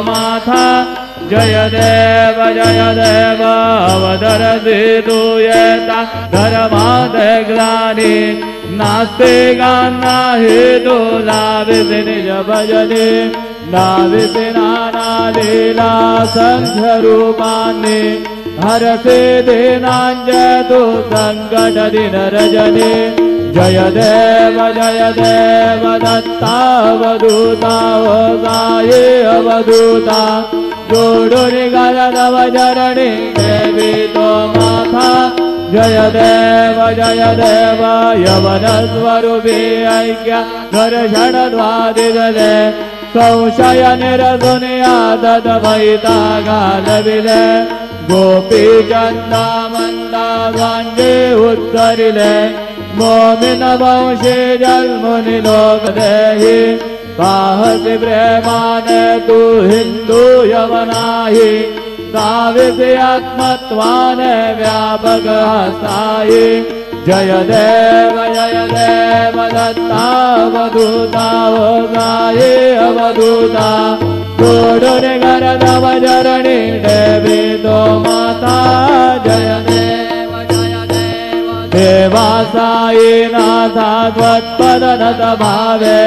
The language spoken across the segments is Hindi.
माथा जय देव अवतरति दूयता धर्मादे ग्लानि नास्ति गान्नाहि दुलाविति निज भजने नाविति नाना लीला संख्य रूपानि हरसे दीनांजतु संकट दिन रजनी जय देव दत्तावधूता गाये अवधूता जोडुनि गरदव जरणी देवी तो माथा जय देव यवन स्वरूपी ऐक्य दर्शन द्वादिदले संशय निरसुनिया ददवैता गालविले गोपी चंदा मंदा गांजे उत्तरिले मोमिन वंशे जन्मुनि लोक देहि पाहसि प्रेमाने तू हिंदू यवनाहि साविसि आत्मत्वाने व्यापक हस्ताहि जय देव दत्तावधूता गाये अवधूता जोडुनि गरदव जरणी देवी तो माता जय देव देवा साई नाथा त्वत्पदनत भावे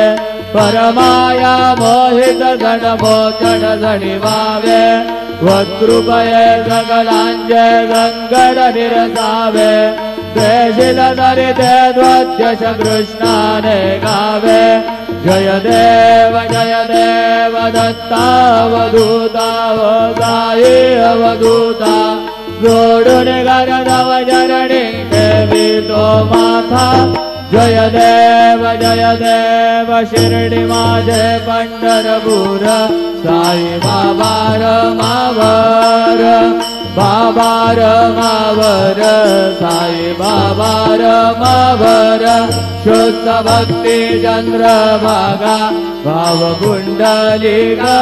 परमाया मोहित गण मोचन झणिवावे त्वत्कृपये सकलांजे संकट निरसावे द्वेषित दरिते द्वत्यश कृष्णाने गावे जय देव दत्तावधूता गाये अवधूता जोडुनि गरदव जरणी देवी तो माथा जय देव शिर्डी माझे पंढरपूर साई बाबा रमावर साई बाबा रमावर शुद्ध भक्ती चंद्रभागा भाव कुंडलिका